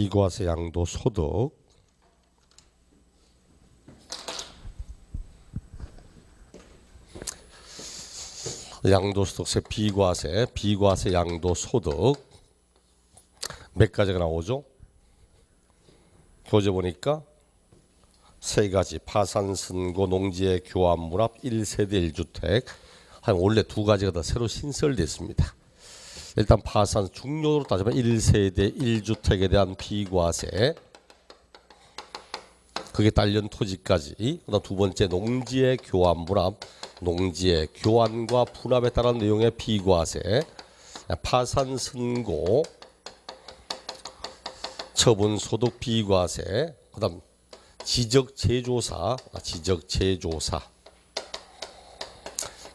비과세 양도소득 양도소득세 비과세 양도소득 몇 가지가 나오죠? 교재 보니까 세 가지. 파산, 선고, 농지의 교환, 문합, 1세대 1주택. 원래 두 가지가 더 새로 신설됐습니다. 일단 파산, 중요로 따지면 1세대 1주택에 대한 비과세, 그게 딸린 토지까지. 그다음 두 번째 농지의 교환, 문합, 농지의 교환과 분합에 따른 내용의 비과세, 파산, 선고, 처분소득 비과세, 그다음 지적재조사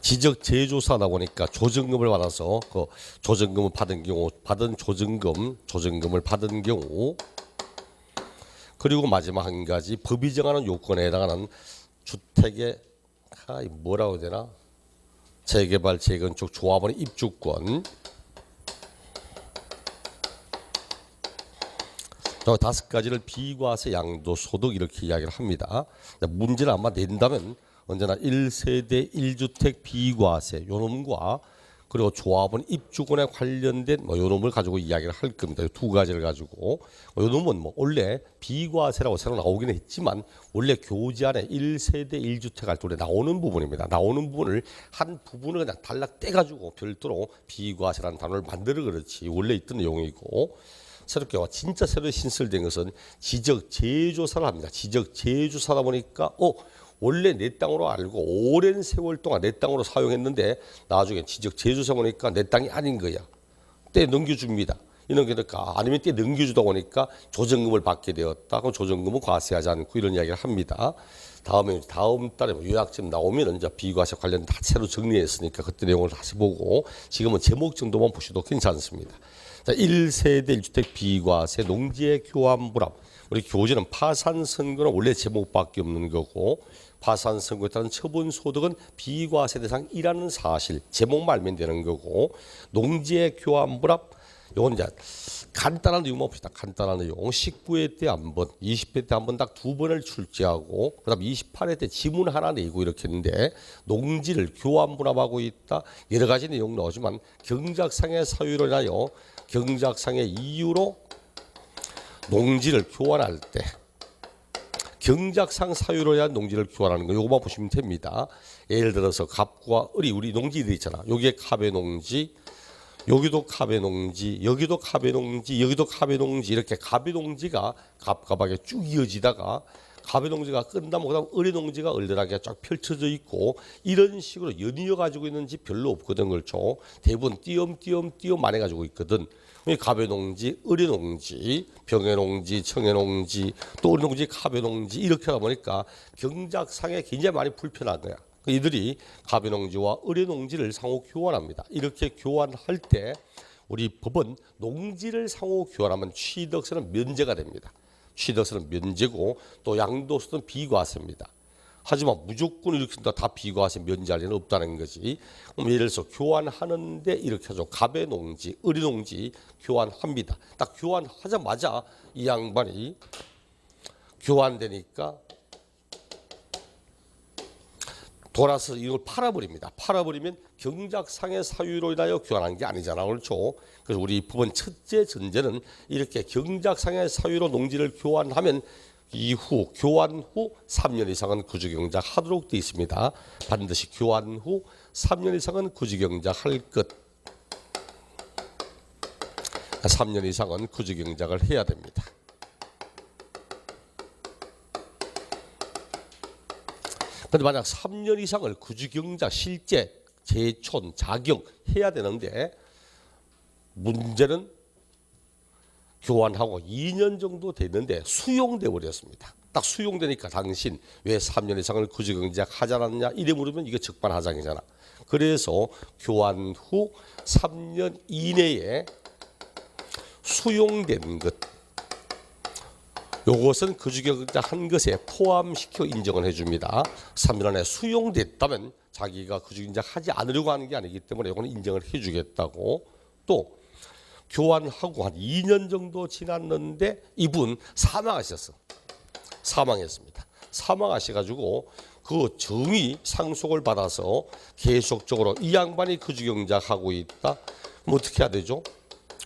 지적재조사다 보니까 조정금을 받아서 그 조정금을 받은 경우, 받은 조정금을 받은 경우, 그리고 마지막 한 가지 법이 정하는 요건에 해당하는 주택의 뭐라고 해야 되나, 재개발 재건축 조합원의 입주권. 다섯 가지를 비과세 양도소득 이렇게 이야기를 합니다. 문제를 아마 낸다면 언제나 1세대 1주택 비과세 요놈과 그리고 조합원 입주권에 관련된 요놈을 가지고 이야기를 할 겁니다. 두 가지를 가지고. 요놈은 원래 비과세라고 새로 나오긴 했지만 원래 교재 안에 1세대 1주택 할 때 나오는 부분입니다. 나오는 부분을 한 부분을 그냥 달락 떼가지고 별도로 비과세라는 단어를 만들어 그렇지 원래 있던 내용이고, 새롭게 진짜 새로 신설된 것은 지적재조사를 합니다. 지적재조사다 보니까 원래 내 땅으로 알고 오랜 세월 동안 내 땅으로 사용했는데 나중에 지적재조사 보니까 내 땅이 아닌 거야. 떼 넘겨줍니다. 이런 게 그러니까 아니면 떼 넘겨주다 보니까 조정금을 받게 되었다. 그럼 조정금은 과세하지 않고 이런 이야기를 합니다. 다음 달에 요약점 나오면 이제 비과세 관련 다 새로 정리했으니까 그때 내용을 다시 보고 지금은 제목 정도만 보셔도 괜찮습니다. 자, 1세대 1주택 비과세 농지의 교환 불합. 우리 교재는 파산 선고는 원래 제목밖에 없는 거고, 파산 선고에 따른 처분 소득은 비과세 대상이라는 사실 제목만 알면 되는 거고, 농지의 교환 불합 요건 이제 간단한 내용만 봅시다. 간단한 내용. 19회 때 한 번, 20회 때 한 번 딱 두 번을 출제하고, 그다음 28회 때 지문 하나 내고 이렇게 했는데, 농지를 교환 분합하고 있다. 여러 가지 내용 나오지만 경작상의 사유로 인하여 경작상의 이유로 농지를 교환할 때, 경작상 사유로 인한 농지를 교환하는 거 요거만 보시면 됩니다. 예를 들어서 갑과 을이 우리 농지들이 있잖아. 여기에 갑의 농지, 여기도 갑의 농지, 여기도 갑의 농지, 여기도 갑의 농지, 이렇게 갑의 농지가 갑갑하게 쭉 이어지다가 갑의 농지가 끝나면 그다음 을의 농지가 을들하게 쫙 펼쳐져 있고, 이런 식으로 연이어 가지고 있는 집 별로 없거든. 그렇죠? 대부분 띄엄띄엄 많이 가지고 있거든. 갑의 농지, 을의 농지, 병의 농지, 청의 농지, 또 을의 농지, 갑의 농지 이렇게 하다 보니까 경작상에 굉장히 많이 불편한 거야. 이들이 갑의 농지와 을의 농지를 상호 교환합니다. 이렇게 교환할 때 우리 법은 농지를 상호 교환하면 취득세는 면제가 됩니다. 취득세는 면제고 또 양도세는 비과세입니다. 하지만 무조건 이렇게 다 비과세 면제할 리는 없다는 거지. 그럼 예를 들어서 교환하는데 이렇게 하죠. 갑의 농지, 을의 농지 교환합니다. 딱 교환하자마자 이 양반이 교환되니까 돌아서 이걸 팔아버립니다. 팔아버리면 경작상의 사유로 인하여 교환한 게 아니잖아. 그렇죠? 그래서 우리 법원 첫째 전제는 이렇게 경작상의 사유로 농지를 교환하면 교환 후 3년 이상은 구주경작하도록 되어 있습니다. 반드시 교환 후 3년 이상은 구주경작할 것. 3년 이상은 구주경작을 해야 됩니다. 그런데 만약 3년 이상을 구주경작 실제 재촌 작용 해야 되는데 문제는 교환하고 2년 정도 됐는데 수용돼 버렸습니다. 딱 수용되니까 당신 왜 3년 이상을 구주경작 하지 않았냐 이래 물으면 이게 적반하장이잖아. 그래서 교환 후 3년 이내에 수용된 것, 요것은 구주경작 한 것에 포함시켜 인정을 해줍니다. 3년 안에 수용됐다면 자기가 구주경작 하지 않으려고 하는 게 아니기 때문에 이거는 인정을 해주겠다고. 또 교환하고 한 2년 정도 지났는데 이분 사망했습니다. 사망하셔가지고 그 정의 상속을 받아서 계속적으로 이 양반이 거주경작하고 있다. 그럼 어떻게 해야 되죠?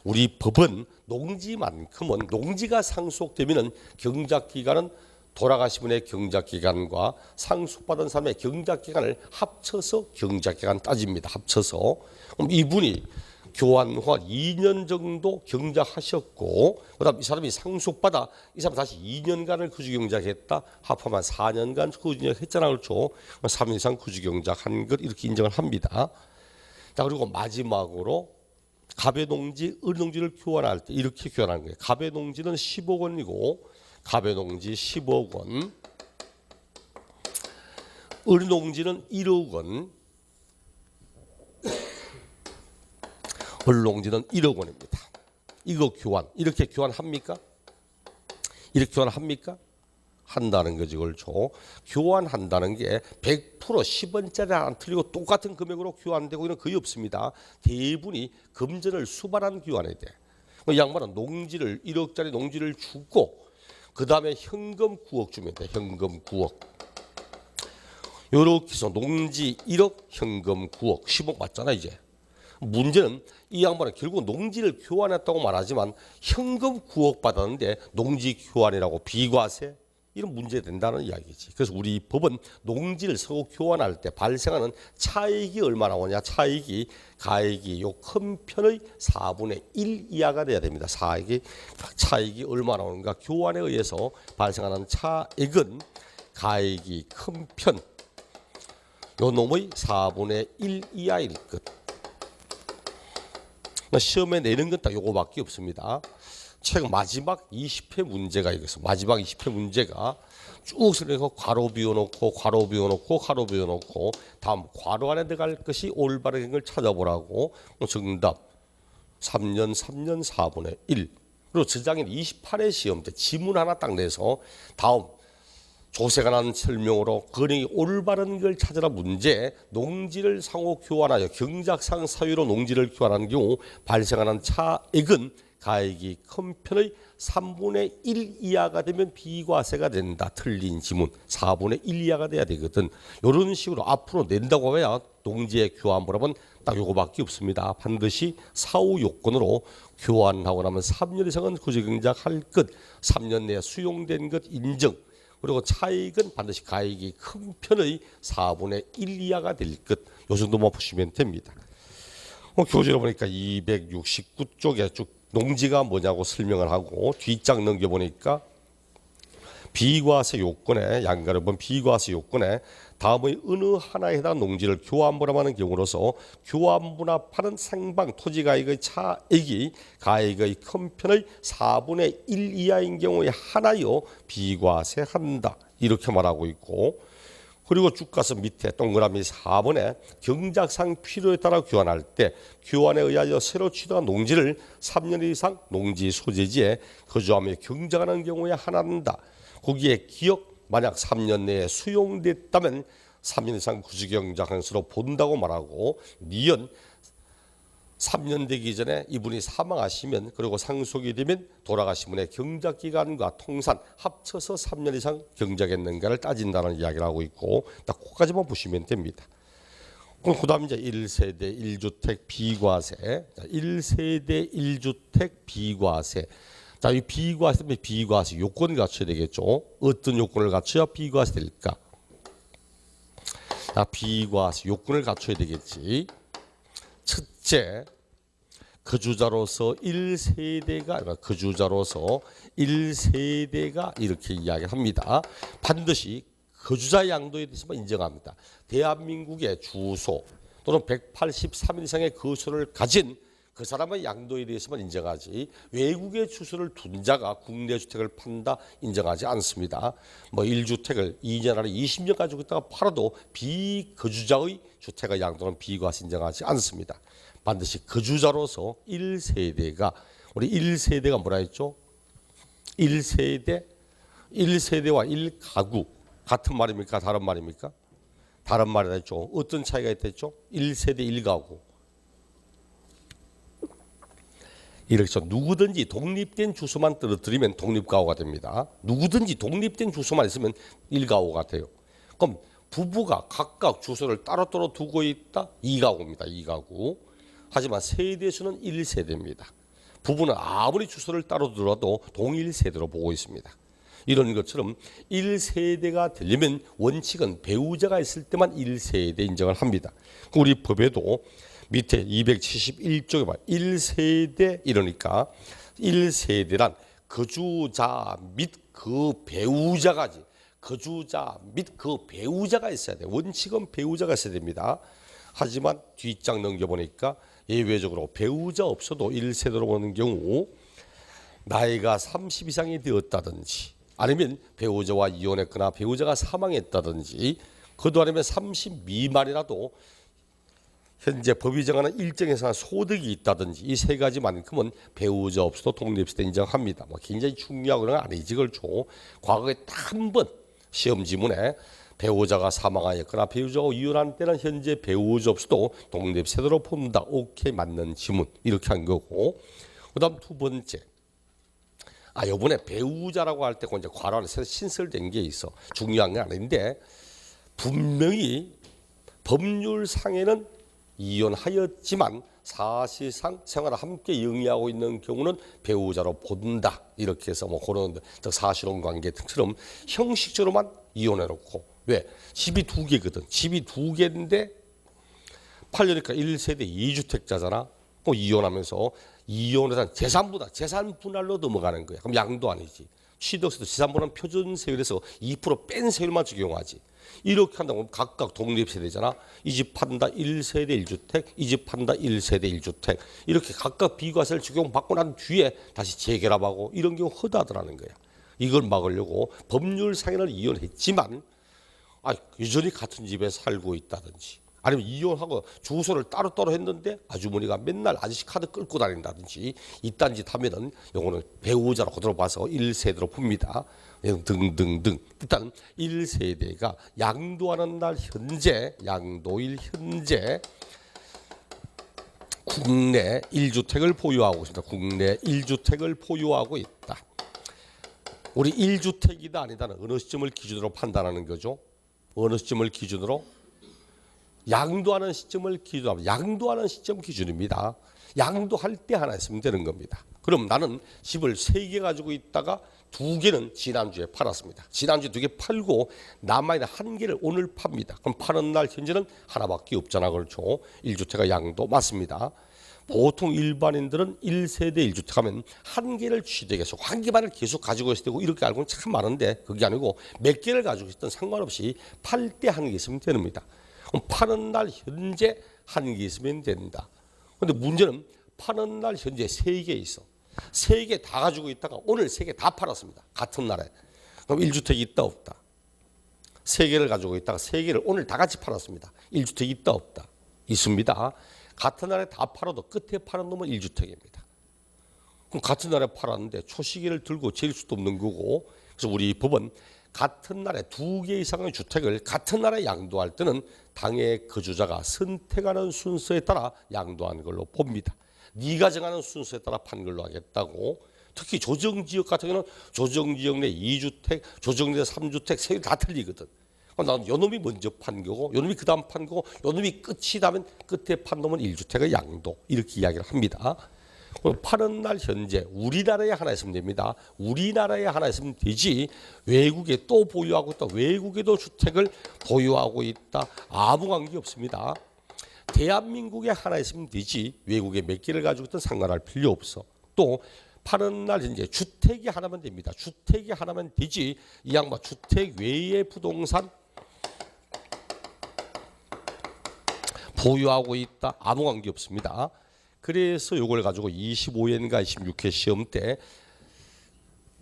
우리 법은 농지만큼은 농지가 상속되면은 경작기간은 돌아가신 분의 경작기간과 상속받은 사람의 경작기간을 합쳐서 경작기간 따집니다. 합쳐서. 그럼 이분이 교환 후 2년 정도 경작하셨고 그다음 이 사람이 상속받아 이 사람 다시 2년간을 거주경작했다. 합하면 4년간 거주경작했잖아. 그렇죠? 3년 이상 거주경작한 것 이렇게 인정을 합니다. 자, 그리고 마지막으로 갑의 농지, 을 농지를 교환할 때 이렇게 교환하는 거예요. 갑의 농지는 10억 원이고 갑의 농지 10억 원, 을 농지는 1억 원, 을 농지는 1억 원입니다. 이거 교환, 이렇게 교환합니까? 이렇게 교환합니까? 한다는 거지, 그렇죠? 교환한다는 게 100% 10원짜리 안 틀리고 똑같은 금액으로 교환되고 이런 거의 없습니다. 대부분이 금전을 수반한 교환이 돼. 이 양반은 농지를 1억짜리 농지를 주고 그 다음에 현금 9억 주면 돼. 현금 9억. 이렇게 해서 농지 1억, 현금 9억, 10억 맞잖아 이제. 문제는 이 양반은 결국 농지를 교환했다고 말하지만 현금 9억 받았는데 농지 교환이라고 비과세 이런 문제 된다는 이야기지. 그래서 우리 법은 농지를 서로 교환할 때 발생하는 차익이 얼마나 오냐? 차익이 가액이 요 큰 편의 4분의 1 이하가 돼야 됩니다. 차익이 얼마나 오는가? 교환에 의해서 발생하는 차익은 가액이 큰 편 요 놈의 4분의 1 이하일 것. 시험에 내는 건 딱 요거밖에 없습니다. 책 마지막 20회 문제가 이거죠. 마지막 20회 문제가 쭉 쓰면서 괄호 비워놓고 괄호 비워놓고 괄호 비워놓고 다음 괄호 안에 들어갈 것이 올바른 걸 찾아보라고. 정답 3년 4분의 1. 그리고 저장인 28회 시험 때 지문 하나 딱 내서 다음 조세가 난 설명으로 근행이 올바른 걸 찾으라 문제. 농지를 상호 교환하여 경작상 사유로 농지를 교환하는 경우 발생하는 차액은 가액이 큰 편의 3분의 1 이하가 되면 비과세가 된다. 틀린 지문 4분의 1 이하가 돼야 되거든. 이런 식으로 앞으로 낸다고 해야 농지의 교환법은 딱 요거밖에 없습니다. 반드시 사후 요건으로 교환하고 나면 3년 이상은 거주경작할 것, 3년 내에 수용된 것 인정. 그리고 차익은 반드시 가액이 큰 편의 4분의 1 이하가 될 것. 요 정도만 보시면 됩니다. 교재를 보니까 269쪽에 쭉 농지가 뭐냐고 설명을 하고 뒷장 넘겨보니까 비과세 요건에 양가를 본 비과세 요건에 다음의 어느 하나에 해당 농지를 교환분합하는 경우로서 교환분합하는 생방 토지가액의 차액이 가액의 큰 편의 4분의 1 이하인 경우에 하나여 비과세한다. 이렇게 말하고 있고 그리고 쭉 가서 밑에 동그라미 4번에 경작상 필요에 따라 교환할 때 교환에 의하여 새로 취득한 농지를 3년 이상 농지 소재지에 거주하며 경작하는 경우에 하나한다. 거기에 기억 만약 3년 내에 수용됐다면 3년 이상 거주경작한 수로 본다고 말하고 니은 3년 되기 전에 이분이 사망하시면 그리고 상속이 되면 돌아가신 분의 경작기간과 통산 합쳐서 3년 이상 경작했는가를 따진다는 이야기를 하고 있고 딱 그까지만 보시면 됩니다. 그 다음 이제 1세대 1주택 비과세. 1세대 1주택 비과세. 자, 이 비과세 요건을 갖춰야 되겠죠. 어떤 요건을 갖춰야 비과세 될까? 자, 비과세 요건을 갖춰야 되겠지. 첫째, 거주자로서 1세대가 이렇게 이야기합니다. 반드시 거주자 양도에 대해서만 인정합니다. 대한민국의 주소 또는 183일 이상의 거소를 가진 그 사람의 양도에 대해서만 인정하지 외국의 주소를 둔 자가 국내 주택을 판다 인정하지 않습니다. 뭐 1주택을 2년 안에 20년 가지고 있다가 팔아도 비거주자의 주택의 양도는 비과세 인정하지 않습니다. 반드시 거주자로서 1세대가 우리 1세대가 뭐라 했죠? 1세대와 1가구 같은 말입니까? 다른 말입니까? 다른 말이라 했죠. 어떤 차이가 있겠죠? 1세대 1가구. 이렇게 해서 누구든지 독립된 주소만 떨어뜨리면 독립가호가 됩니다. 누구든지 독립된 주소만 있으면 일가호가 돼요. 그럼 부부가 각각 주소를 따로따로 두고 있다? 2가구입니다. 2가구. 하지만 세대수는 1세대입니다. 부부는 아무리 주소를 따로 두더라도 동일 세대로 보고 있습니다. 이런 것처럼 1세대가 되려면 원칙은 배우자가 있을 때만 1세대 인정을 합니다. 우리 법에도 밑에 271쪽에 봐 1세대 이러니까 1세대란 거주자 및 그 배우자까지 거주자 및 그 배우자가 있어야 돼. 원칙은 배우자가 있어야 됩니다. 하지만 뒷장 넘겨보니까 예외적으로 배우자 없어도 1세대로 보는 경우 나이가 30 이상이 되었다든지 아니면 배우자와 이혼했거나 배우자가 사망했다든지 그도 아니면 30 미만이라도 현재 법이 정하는 일정 이상의 소득이 있다든지 이 세 가지만큼은 배우자 없어도 독립세대 인정합니다. 뭐 굉장히 중요한 건 아니지 그렇죠. 과거에 딱 한 번 시험 지문에 배우자가 사망하였거나 배우자가 이혼한 때는 현재 배우자 없어도 독립세대로 본다. 오케이 맞는 지문 이렇게 한 거고 그다음 두 번째 요번에 배우자라고 할 때 이제 괄호 안에 신설된 게 있어. 중요한 건 아닌데 분명히 법률상에는 이혼하였지만 사실상 생활을 함께 영위하고 있는 경우는 배우자로 본다. 이렇게 해서 뭐 그런 사실혼 관계처럼 형식적으로만 이혼해놓고 왜? 집이 2개거든. 집이 2개인데 팔려니까 1세대 2주택자잖아. 또 이혼하면서 이혼해서 재산 분할로 넘어가는 거야. 그럼 양도 아니지. 취득세도 재산 분할 표준 세율에서 2% 뺀 세율만 적용하지. 이렇게 한다고 각각 독립세대잖아. 이 집 판다 1세대 1주택, 이 집 판다 1세대 1주택. 이렇게 각각 비과세를 적용받고 난 뒤에 다시 재결합하고 이런 경우 허다하더라는 거야. 이걸 막으려고 법률상에는 이혼했지만 여전히 같은 집에 살고 있다든지 아니면 이혼하고 주소를 따로따로 했는데 아주머니가 맨날 아저씨 카드 끌고 다닌다든지 이딴 짓 하면은 요거는 배우자로 그대로 봐서 1세대로 봅니다. 등등등. 일단 1세대가 양도하는 날 현재 양도일 현재 국내 1주택을 보유하고 있습니다. 국내 1주택을 보유하고 있다. 우리 1주택이다 아니다는 어느 시점을 기준으로 판단하는 거죠? 어느 시점을 기준으로? 양도하는 시점을 기준으로 합니다. 양도하는 시점 기준입니다. 양도할 때 하나 있으면 되는 겁니다. 그럼 나는 집을 3개 가지고 있다가 2개는 지난주에 팔았습니다. 지난주에 2개 팔고 남아있는 1개를 오늘 팝니다. 그럼 파는 날 현재는 하나밖에 없잖아. 그렇죠? 1주택가 양도 맞습니다. 보통 일반인들은 1세대 1주택 하면 1개를 취득해서 1개만을 계속 가지고 있어야 되고 이렇게 알고는 참 많은데 그게 아니고 몇 개를 가지고 있든 상관없이 팔 때 1개 있으면 됩니다. 그럼 파는 날 현재 1개 있으면 된다. 그런데 문제는 파는 날 현재 3개 있어. 3개 다 가지고 있다가 오늘 3개 다 팔았습니다. 같은 날에. 그럼 1주택이 있다 없다. 3개를 가지고 있다가 3개를 오늘 다 같이 팔았습니다. 1주택이 있다 없다. 있습니다. 같은 날에 다 팔아도 끝에 파는 놈은 1주택입니다. 그럼 같은 날에 팔았는데 초시계를 들고 재일 수도 없는 거고 그래서 우리 법은 같은 날에 2개 이상의 주택을 같은 날에 양도할 때는 당의 거주자가 선택하는 순서에 따라 양도하는 걸로 봅니다. 네가 정하는 순서에 따라 판 걸로 하겠다고. 특히 조정지역 같은 경우는 조정지역 내 2주택, 조정지역 내 3주택, 세율 다 틀리거든. 나는 요놈이 먼저 판 거고 요놈이 그 다음 판 거고 요놈이 끝이 나면 끝에 판 놈은 1주택의 양도 이렇게 이야기를 합니다. 파는 날 현재 우리나라에 하나 있으면 됩니다. 우리나라에 하나 있으면 되지 외국에 또 보유하고 있다. 외국에도 주택을 보유하고 있다. 아무 관계 없습니다. 대한민국에 하나 있으면 되지 외국에 몇 개를 가지고 있든 상관할 필요 없어. 또 파는 날 현재 주택이 하나면 됩니다. 주택이 하나면 되지 이 양반 주택 외의 부동산 보유하고 있다. 아무 관계 없습니다. 그래서 이걸 가지고 25회인가 26회 시험 때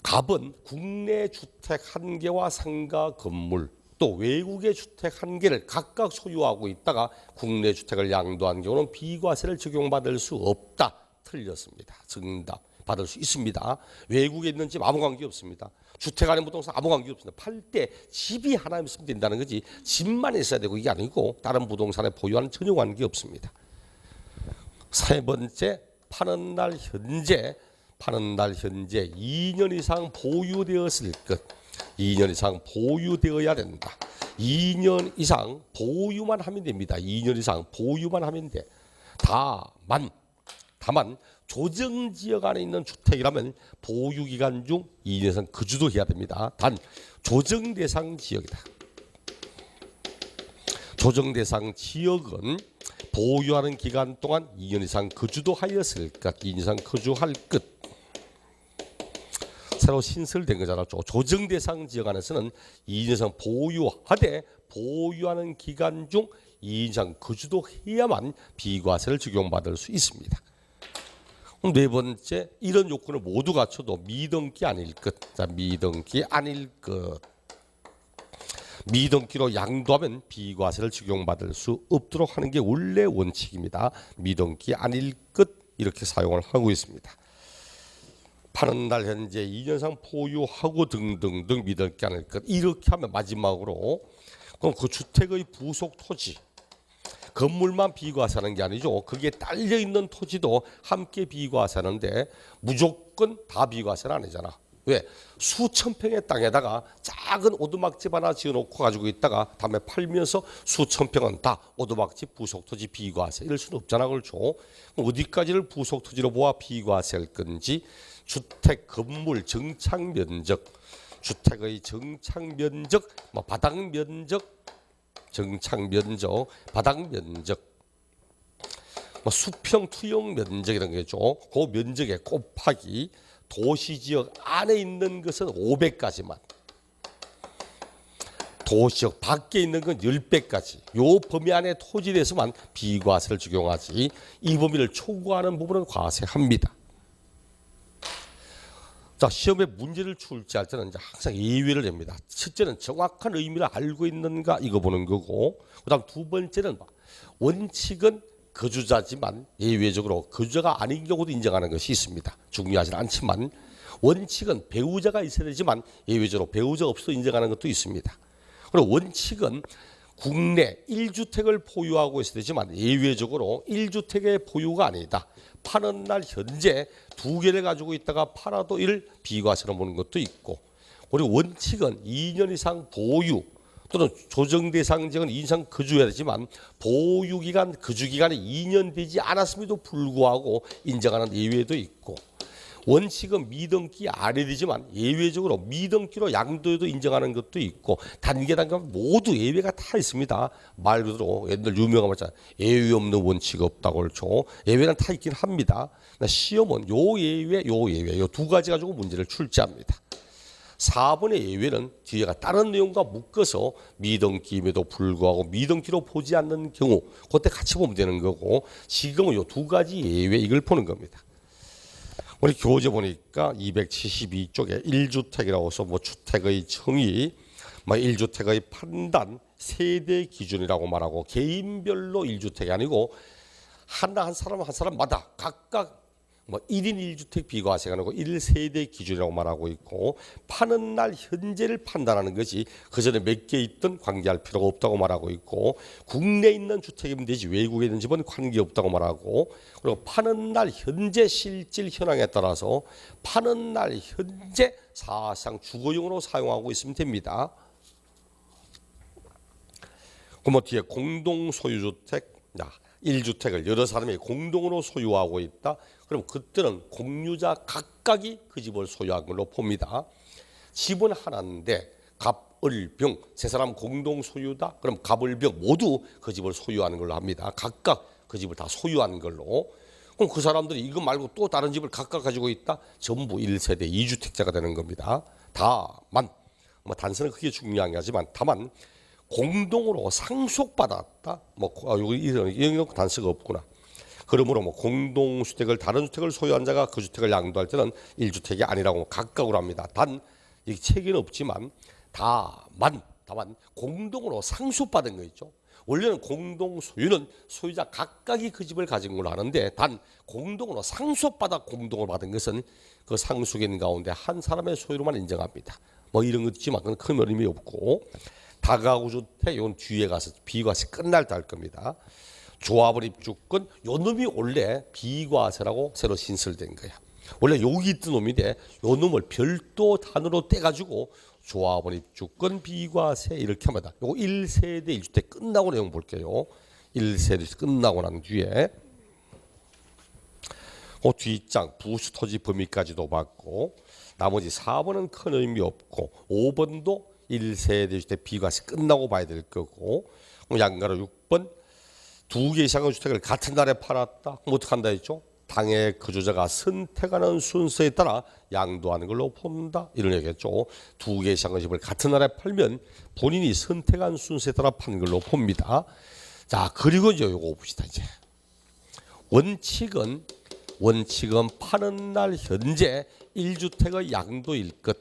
갑은 국내 주택 1개와 상가 건물 또 외국의 주택 1개를 각각 소유하고 있다가 국내 주택을 양도한 경우는 비과세를 적용받을 수 없다. 틀렸습니다. 정답. 받을 수 있습니다. 외국에 있는 집 아무 관계 없습니다. 주택 안에 부동산 아무 관계 없습니다. 팔 때 집이 하나 있으면 된다는 거지 집만 있어야 되고 이게 아니고 다른 부동산에 보유하는 전혀 관계 없습니다. 세 번째 파는 날 현재 2년 이상 보유되었을 것. 2년 이상 보유되어야 된다. 2년 이상 보유만 하면 됩니다. 2년 이상 보유만 하면 돼. 다만 조정지역 안에 있는 주택이라면 보유기간 중 2년 이상 거주도 해야 됩니다. 단 조정대상 지역이다. 조정대상 지역은 보유하는 기간 동안 2년 이상 거주도 하였을 것. 2년 이상 거주할 것. 새로 신설된 거잖아. 조정대상 지역 안에서는 2년 이상 보유하되 보유하는 기간 중 2년 이상 거주도 해야만 비과세를 적용받을 수 있습니다. 네 번째, 이런 요건을 모두 갖춰도 미등기 아닐 것. 자, 미등기 아닐 것. 미등기로 양도하면 비과세를 적용받을 수 없도록 하는 게 원래 원칙입니다. 미등기 아닐 것 이렇게 사용을 하고 있습니다. 파는 날 현재 2년 이상 보유하고 등등등 미등기 아닐 것 이렇게 하면 마지막으로 그럼 그 주택의 부속 토지 건물만 비과세하는 게 아니죠. 거기에 딸려 있는 토지도 함께 비과세하는데 무조건 다 비과세는 아니잖아. 왜? 수천 평의 땅에다가 작은 오두막집 하나 지어놓고 가지고 있다가 다음에 팔면서 수천 평은 다 오두막집 부속토지 비과세 이럴 수는 없잖아. 그렇죠? 어디까지를 부속토지로 보아 비과세할 건지 주택 건물 정착면적 주택의 정착면적 바닥면적 정착면적 바닥면적 수평 투영 면적 이런 거죠. 그 면적에 곱하기 도시지역 안에 있는 것은 500까지만 도시지역 밖에 있는 건 10배까지 요 범위 안에 토지에서만 비과세를 적용하지 이 범위를 초과하는 부분은 과세합니다. 자, 시험에 문제를 출제할 때는 이제 항상 예외를 냅니다. 첫째는 정확한 의미를 알고 있는가 이거 보는 거고 그다음 두 번째는 원칙은 거주자지만 예외적으로 거주자가 아닌 경우도 인정하는 것이 있습니다. 중요하진 않지만 원칙은 배우자가 있어야 되지만 예외적으로 배우자 없어도 인정하는 것도 있습니다. 그리고 원칙은 국내 1주택을 보유하고 있어야 되지만 예외적으로 1주택의 보유가 아니다. 파는 날 현재 2개를 가지고 있다가 팔아도 이를 비과세로 보는 것도 있고 그리고 원칙은 2년 이상 보유 또는 조정대상 지역은 2년 이상 거주해야 되지만 보유기간 거주기간이 2년 되지 않았음에도 불구하고 인정하는 예외도 있고 원칙은 미등기 아래 되지만 예외적으로 미등기로 양도해도 인정하는 것도 있고 단계 모두 예외가 다 있습니다. 말 그대로 옛날 유명한 말처럼 예외 없는 원칙 없다고 그렇죠. 예외는 다 있긴 합니다. 시험은 요 예외 요 두 가지 가지고 문제를 출제합니다. 4번의 예외는 뒤에가 다른 내용과 묶어서 미등기임에도 불구하고 미등기로 보지 않는 경우 그때 같이 보면 되는 거고 지금은 요 두 가지 예외 이걸 보는 겁니다. 우리 교재 보니까 272쪽에 1주택이라고 해서 주택의 정의, 1주택의 판단, 세대 기준이라고 말하고 개인별로 1주택이 아니고 한 사람마다 각각 1인 1주택 비과세가 아니고 1세대 기준이라고 말하고 있고 파는 날 현재를 판단하는 것이 그전에 몇 개 있든 관계할 필요가 없다고 말하고 있고 국내에 있는 주택이면 되지 외국에 있는 집은 관계없다고 말하고 그리고 파는 날 현재 실질 현황에 따라서 파는 날 현재 사실상 주거용으로 사용하고 있으면 됩니다. 그럼 뒤에 공동소유주택 1주택을 여러 사람이 공동으로 소유하고 있다. 그럼 그때는 공유자 각각이 그 집을 소유한 걸로 봅니다. 집은 하나인데 갑, 을, 병 세 사람 공동 소유다. 그럼 갑, 을, 병 모두 그 집을 소유하는 걸로 합니다. 각각 그 집을 다 소유하는 걸로. 그럼 그 사람들이 이거 말고 또 다른 집을 각각 가지고 있다. 전부 1세대 2주택자가 되는 겁니다. 다만 단서는 그게 중요한 게 하지만 다만 공동으로 상속받았다. 여기 이런 단서가 없구나. 그러므로 공동주택을 다른 주택을 소유한 자가 그 주택을 양도할 때는 1주택이 아니라고 각각으로 합니다. 단 이 책에는 없지만 다만 공동으로 상속받은 거 있죠. 원래는 공동 소유는 소유자 각각이 그 집을 가진 걸로 하는데 단 공동으로 상속받아 공동을 받은 것은 그 상속인 가운데 한 사람의 소유로만 인정합니다. 이런 것 있지만 그건 큰 의미 없고 다가구 주택 이건 뒤에 가서 비과세 끝날 때 할 겁니다. 조합원 입주권 요 놈이 원래 비과세라고 새로 신설된 거야. 원래 여기 있던 놈인데 요 놈을 별도 단어로 떼가지고 조합원 입주권 비과세 이렇게 합니다. 요거 1세대 1주택 끝나고 내용 볼게요. 1세대 1주택 끝나고 난 뒤에 그 뒷장 부수 토지 범위까지도 받고 나머지 4번은 큰 의미 없고 5번도 1세대 주택 비과세 끝나고 봐야 될 거고 양가로 6번 2개 이상의 주택을 같은 날에 팔았다. 그럼 어떻게 한다 했죠? 당해 거주자가 선택하는 순서에 따라 양도하는 걸로 본다. 이런 얘기겠죠. 2개 이상의 집을 같은 날에 팔면 본인이 선택한 순서에 따라 파는 걸로 봅니다. 자, 그리고 이제 요거 봅시다. 이제 원칙은 파는 날 현재 1주택의 양도일 것,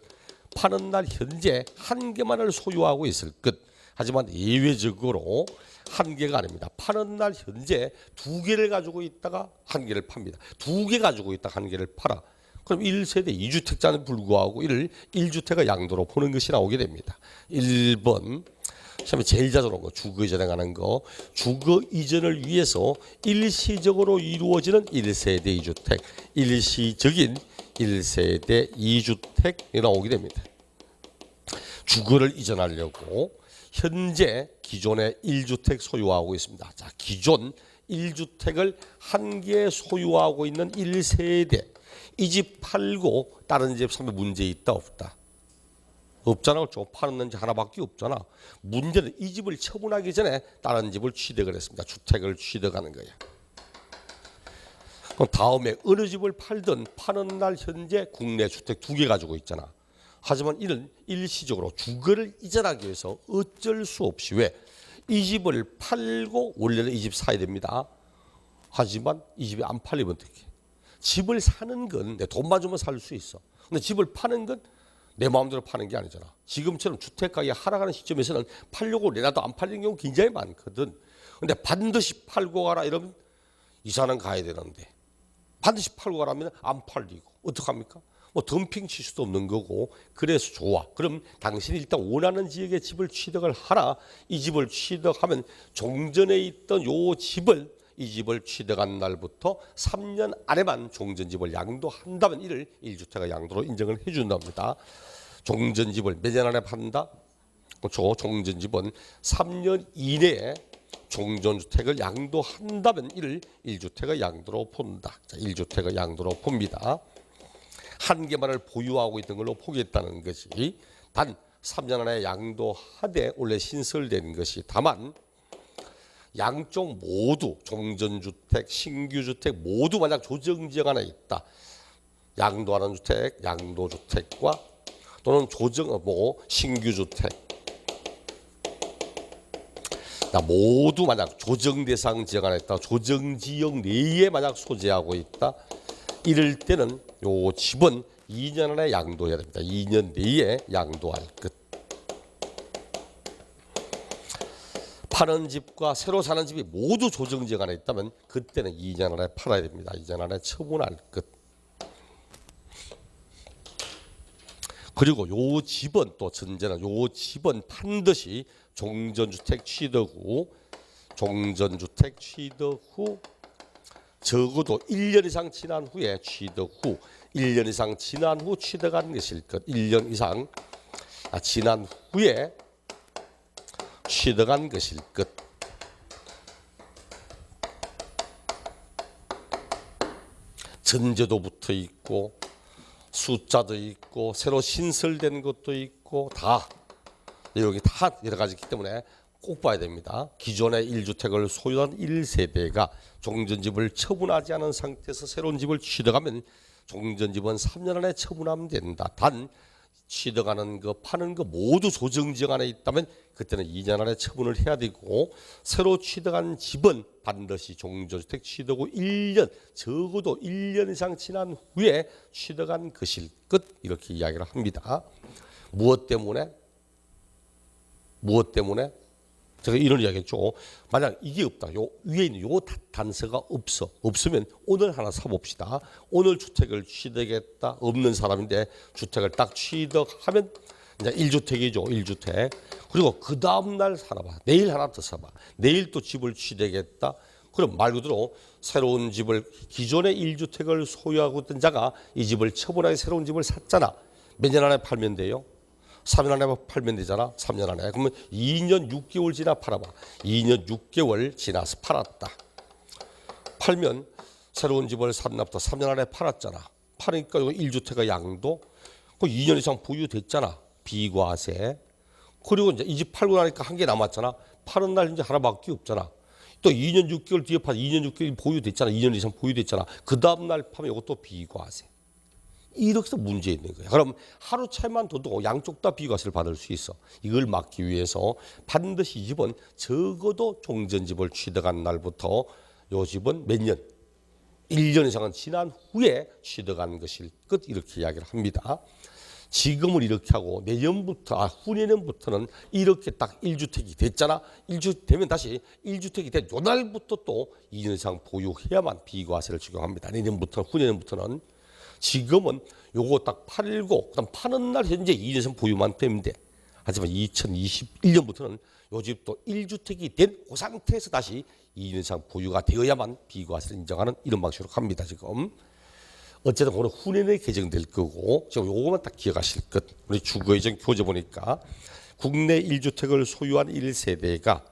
파는 날 현재 한 개만을 소유하고 있을 것. 하지만 예외적으로 한 개가 아닙니다. 파는 날 현재 2개를 가지고 있다가 한 개를 팝니다. 2개 가지고 있다가 한 개를 팔아. 그럼 1세대 2주택자는 불구하고 이를 1주택의 양도로 보는 것이 나오게 됩니다. 1번 처음에 제일 자주 나온 거 주거 이전에 관한 거. 주거 이전을 위해서 일시적으로 이루어지는 1세대 2주택, 일시적인 1세대 2주택이 나오게 됩니다. 주거를 이전하려고 현재 기존에 1주택 소유하고 있습니다. 자, 기존 1주택을 한 개 소유하고 있는 1세대. 이 집 팔고 다른 집 사면 문제 있다 없다? 없잖아. 그렇죠? 파는 집 하나밖에 없잖아. 문제는 이 집을 처분하기 전에 다른 집을 취득을 했습니다. 주택을 취득하는 거야. 그럼 다음에 어느 집을 팔든 파는 날 현재 국내 주택 2개 가지고 있잖아. 하지만 이는 일시적으로 주거를 이전하기 위해서 어쩔 수 없이 왜? 이 집을 팔고 원래는 이 집 사야 됩니다. 하지만 이 집이 안 팔리면 어떻게? 집을 사는 건 내 돈만 주면 살 수 있어. 근데 집을 파는 건 내 마음대로 파는 게 아니잖아. 지금처럼 주택가격이 하락하는 시점에서는 팔려고 내놔도 안 팔리는 경우 굉장히 많거든. 근데 반드시 팔고 가라 이러면 이사는 가야 되는데 반드시 팔고 가라면 안 팔리고 어떡합니까? 뭐 덤핑 칠 수도 없는 거고. 그래서 좋아. 그럼 당신이 일단 원하는 지역에 집을 취득을 하라. 이 집을 취득하면 종전에 있던 요 집을 이 집을 취득한 날부터 3년 안에만 종전집을 양도한다면 이를 1주택의 양도로 인정을 해준답니다. 종전집을 몇 년 안에 판다? 그렇죠. 종전집은 3년 이내에 종전주택을 양도한다면 이를 1주택의 양도로 본다. 자, 1주택의 양도로 봅니다. 한 개만을 보유하고 있는 걸로 포기했다는 것이 단 3년 안에 양도하되 원래 신설된 것이 다만 양쪽 모두 종전주택, 신규주택 모두 만약 조정지역 하나 있다. 양도하는 주택, 양도주택과 또는 신규주택 모두 만약 조정대상 지역 하나 있다. 조정지역 내에 만약 소재하고 있다. 이럴 때는 요 집은 2년 안에 양도해야 됩니다. 2년 내에 양도할 것. 파는 집과 새로 사는 집이 모두 조정지역 안에 있다면 그때는 2년 안에 팔아야 됩니다. 2년 안에 처분할 것. 그리고 요 집은 또 전제는 요 집은 반드시 종전주택 취득 후 적어도 1년 이상 지난 후에 취득 후 1년 이상 지난 후 취득한 것일 것. 1년 이상 지난 후에 취득한 것일 것. 전제도 붙어 있고 숫자도 있고 새로 신설된 것도 있고 다 여기 다 여러 가지 있기 때문에 꼭 봐야 됩니다. 기존의 1주택을 소유한 1세대가 종전집을 처분하지 않은 상태에서 새로운 집을 취득하면 종전집은 3년 안에 처분하면 된다. 단 취득하는 거 파는 거 모두 조정지역 안에 있다면 그때는 2년 안에 처분을 해야 되고 새로 취득한 집은 반드시 종전주택 취득 후 1년 적어도 1년 이상 지난 후에 취득한 것일 것 이렇게 이야기를 합니다. 무엇 때문에? 제가 이런 이야기했죠. 만약 이게 없다. 요 위에 있는 요 단서가 없으면 오늘 하나 사봅시다. 오늘 주택을 취득했다. 없는 사람인데 주택을 딱 취득하면 이제 1주택이죠. 1주택. 그리고 그 다음 날 사봐. 내일 하나 더 사봐. 내일 또 집을 취득했다. 그럼 말 그대로 새로운 집을 기존의 1주택을 소유하고 있던 자가 이 집을 처분하게 새로운 집을 샀잖아. 몇 년 안에 팔면 돼요? 3년 안에 팔면 되잖아. 3년 안에. 그러면 2년 6개월 지나 팔아봐. 2년 6개월 지나서 팔았다. 팔면 새로운 집을 샀나부터 3년 안에 팔았잖아. 팔으니까 이거 1주택의 양도 그 2년 이상 보유됐잖아. 비과세. 그리고 이제 이 집 팔고 나니까 한 개 남았잖아. 파는 날 이제 하나밖에 없잖아. 또 2년 6개월 뒤에 파 2년 6개월 보유됐잖아. 2년 이상 보유됐잖아. 그 다음 날 파면 이것도 비과세. 이렇게 해서 문제 있는 거야. 그럼 하루 차이만 둬도 양쪽 다 비과세를 받을 수 있어. 이걸 막기 위해서 반드시 이 집은 적어도 종전집을 취득한 날부터 이 집은 몇 년? 1년 이상은 지난 후에 취득한 것일 것 이렇게 이야기를 합니다. 지금은 이렇게 하고 내년부터 후내년부터는 이렇게 딱 1주택이 됐잖아. 1주택 되면 다시 1주택이 된 요 날부터 또 2년 이상 보유해야만 비과세를 적용합니다. 내년부터 후내년부터는 지금은 요거 딱 팔고 그다음 파는 날 현재 2년 이상 보유만 되면 돼. 하지만 2021년부터는 요 집도 1주택이 된 그 상태에서 다시 2년 이상 보유가 되어야만 비과세를 인정하는 이런 방식으로 갑니다. 지금. 어쨌든 오늘 후년에 개정될 거고 지금 요거만 딱 기억하실 것. 우리 주거예정 교재 보니까 국내 1주택을 소유한 1세대가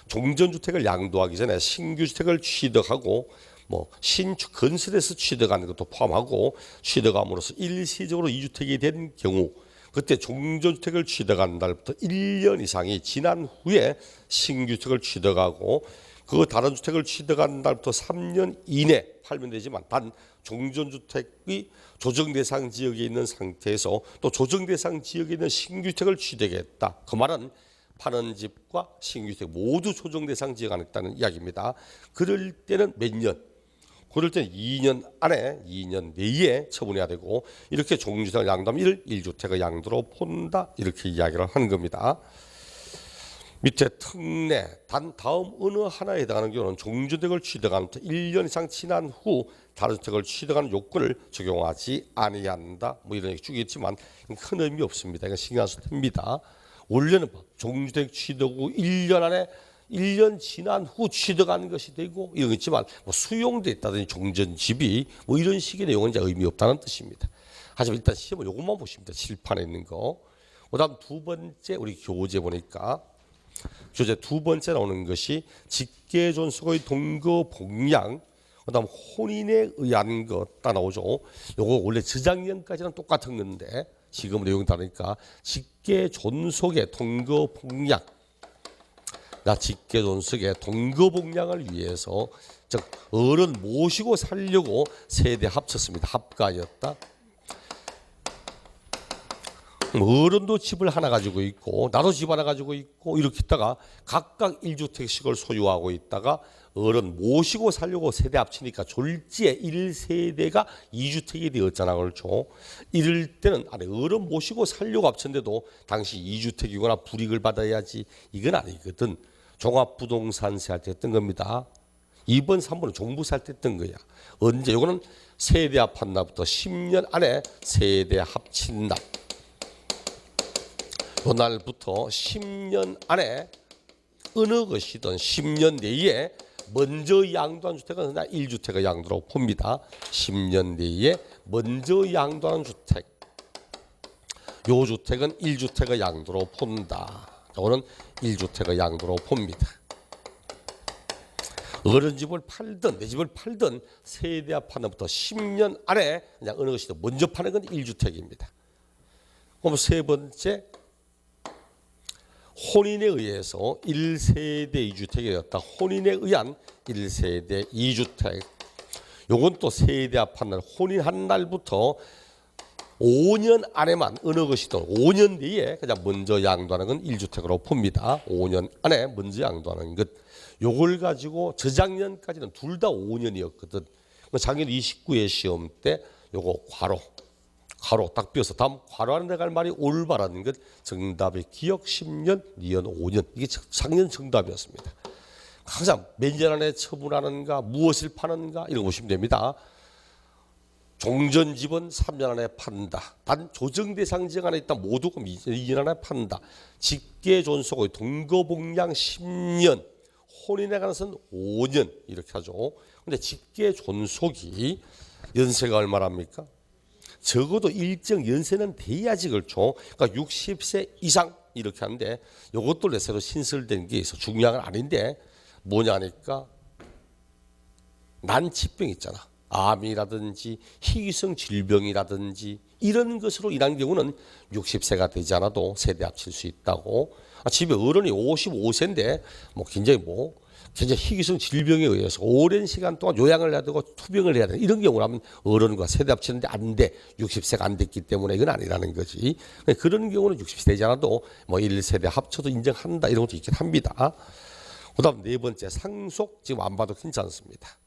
종전주택을 양도하기 전에 신규주택을 취득하고 뭐 신축 건설에서 취득하는 것도 포함하고 취득함으로써 일시적으로 2주택이 된 경우 그때 종전주택을 취득한 날부터 1년 이상이 지난 후에 신규주택을 취득하고 그 다른 주택을 취득한 날부터 3년 이내 팔면 되지만 단 종전주택이 조정대상 지역에 있는 상태에서 또 조정대상 지역에 있는 신규주택을 취득했다. 그 말은 파는 집과 신규주택 모두 조정대상 지역 안에 있다는 이야기입니다. 그럴 때는 몇 년? 그럴 때는 2년 안에 2년 내에 처분해야 되고 이렇게 종주택을 양도하면 이를 1주택의 양도로 본다. 이렇게 이야기를 하는 겁니다. 밑에 특례 단 다음 어느 하나에 해당하는 경우는 종주택을 취득한 1년 이상 지난 후 다른 주택을 취득하는 요건을 적용하지 아니한다. 뭐 이런 얘기 주겠지만 큰 의미 없습니다. 이건 신경 안 써도 됩니다. 원래는 종주택 취득 후 1년 안에 1년 지난 후 취득하는 것이 되고 이런 거 있지만 뭐 수용됐다든지 종전집이 뭐 이런 식의 내용은 이제 의미 없다는 뜻입니다. 하지만 일단 시험은 요것만 보시면 돼요. 칠판에 있는 거. 그다음 두 번째 우리 교재 보니까 교재 두 번째 나오는 것이 직계존속의 동거복양 그다음 혼인에 의한 것 딱 나오죠. 요거 원래 저작년까지는 똑같은 건데 지금 내용이 다르니까 직계존속의 동거복양 직계존속의 동거복양을 위해서 즉 어른 모시고 살려고 세대 합쳤습니다. 합가였다. 어른도 집을 하나 가지고 있고 나도 집 하나 가지고 있고 이렇게 있다가 각각 1주택씩을 소유하고 있다가 어른 모시고 살려고 세대 합치니까 졸지에 1세대가 2주택이 되었잖아. 그렇죠. 이럴 때는 어른 모시고 살려고 합쳤는데도 당시 2주택이거나 불이익을 받아야지 이건 아니거든. 종합부동산세 할 때 했던 겁니다. 2번 3번은 종부세 할 때 했던 거야. 언제? 이거는 세대 합한 날부터 10년 안에 세대 합친 날 그날부터 10년 안에 어느 것이든 10년 내에 먼저 양도한 주택은 그냥 1주택의 양도로 봅니다. 10년 내에 먼저 양도한 주택. 요 주택은 1주택의 양도로 본다. 이거는 1주택의 양도로 봅니다. 어른 집을 팔든 내 집을 팔든 세대 합하는부터 10년 안에 그냥 어느 것이든 먼저 파는 건 1주택입니다. 그럼 세 번째 혼인에 의해서 1세대 2주택이 되었다. 혼인에 의한 1세대 2주택. 요건 또 세대 합한 날 혼인한 날부터 5년 안에만 어느 것이든 5년 뒤에 그냥 먼저 양도하는 건 1주택으로 봅니다. 5년 안에 먼저 양도하는 것. 요걸 가지고 저작년까지는 둘 다 5년이었거든. 작년 29회 시험 때 요거 괄호 딱 비어서 다음 괄호하는 데 갈 말이 올바른 것. 정답의 기억 10년, 니은 5년. 이게 작년 정답이었습니다. 항상 몇 년 안에 처분하는가, 무엇을 파는가 이런 거 보시면 됩니다. 종전집은 3년 안에 판다. 단 조정대상 지역 안에 있다 모두 2년 안에 판다. 직계존속의 동거복양 10년, 혼인에 관해서는 5년 이렇게 하죠. 근데 직계 존속이 연세가 얼마랍니까? 적어도 일정 연세는 돼야지 그렇죠. 그러니까 60세 이상 이렇게 하는데 이것도 새로 신설된 게 있어. 중요한 건 아닌데 뭐냐 하니까 난치병 있잖아. 암이라든지 희귀성 질병이라든지 이런 것으로 인한 경우는 60세가 되지 않아도 세대 합칠 수 있다고. 집에 어른이 55세인데 굉장히 희귀성 질병에 의해서 오랜 시간 동안 요양을 해야 되고 투병을 해야 되는 이런 경우라면 어른과 세대 합치는데 안 돼. 60세가 안 됐기 때문에 이건 아니라는 거지. 그런 경우는 60세 되지 않아도 1세대 합쳐도 인정한다 이런 것도 있긴 합니다. 그다음 네 번째 상속 지금 안 봐도 괜찮습니다.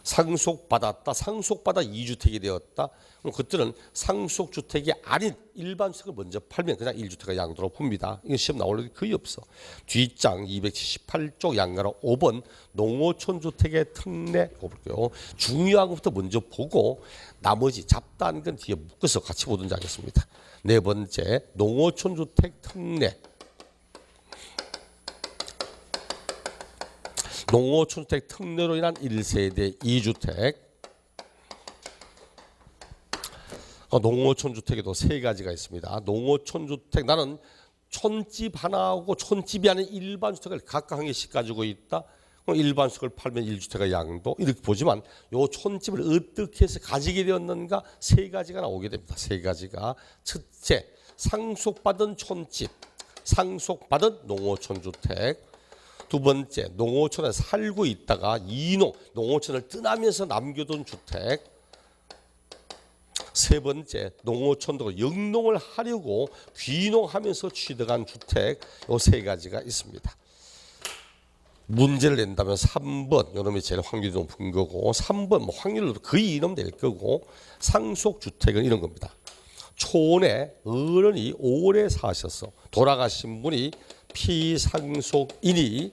상속받았다. 상속받아 2주택이 되었다. 그럼 그때는 상속주택이 아닌 일반 주택을 먼저 팔면 그냥 1주택의 양도로 봅니다. 이건 시험 나올 일이 거의 없어. 뒷장 278쪽 양가로 5번 농어촌 주택의 특례 볼게요. 중요한 것부터 먼저 보고 나머지 잡다한 건 뒤에 묶어서 같이 보든지 하겠습니다. 네 번째 농어촌 주택 특례. 농어촌주택 특례로 인한 1세대 2주택. 농어촌주택에도 세 가지가 있습니다. 농어촌주택 나는 촌집 하나하고 촌집이 아닌 일반 주택을 각각 한 개씩 가지고 있다. 일반 주택을 팔면 1주택의 양도 이렇게 보지만 요 촌집을 어떻게 해서 가지게 되었는가 세 가지가 나오게 됩니다. 세 가지가 첫째 상속받은 촌집, 상속받은 농어촌주택. 두 번째 농어촌에 살고 있다가 농어촌을 떠나면서 남겨둔 주택. 세 번째 농어촌도 영농을 하려고 귀농하면서 취득한 주택. 요 세 가지가 있습니다. 문제를 낸다면 3번 요놈이 제일 확률이 높은 거고 3번 확률로 거의 이놈 될 거고 상속주택은 이런 겁니다. 촌에 어른이 오래 사셔서 돌아가신 분이 피상속인이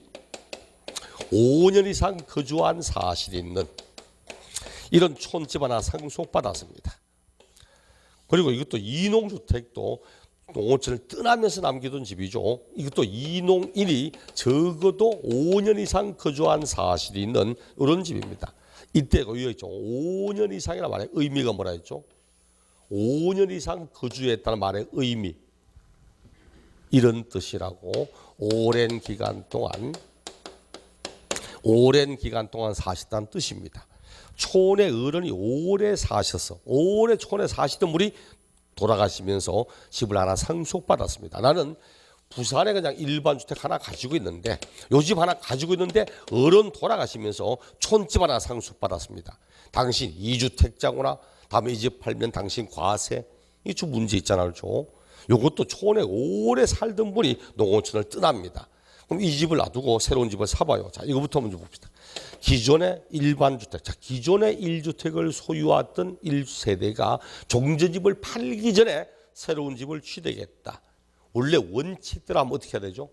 5년 이상 거주한 사실이 있는 이런 촌집 하나 상속받았습니다. 그리고 이것도 이농주택도 농어촌을 떠나면서 남겨둔 집이죠. 이것도 이농인이 적어도 5년 이상 거주한 사실이 있는 이런 집입니다. 이때 여기 있죠. 5년 이상이라는 말의 의미가 뭐라 했죠? 5년 이상 거주했다는 말의 의미. 이런 뜻이라고. 오랜 기간 동안 사셨다는 뜻입니다. 촌의 어른이 오래 사셔서 오래 촌에 사시던 분이 돌아가시면서 집을 하나 상속받았습니다. 나는 부산에 그냥 일반 주택 하나 가지고 있는데 요 집 하나 가지고 있는데 어른 돌아가시면서 촌집 하나 상속받았습니다. 당신 2주택자구나. 다음에 이 집 팔면 당신 과세. 이 좀 문제 있잖아요. 요것도 촌에 오래 살던 분이 농어촌을 떠납니다. 그럼 이 집을 놔두고 새로운 집을 사봐요. 자, 이거부터 먼저 봅시다. 기존의 일반 주택, 기존의 1주택을 소유했던 1세대가 종전집을 팔기 전에 새로운 집을 취득했다. 원래 원칙대로 하면 어떻게 해야 되죠?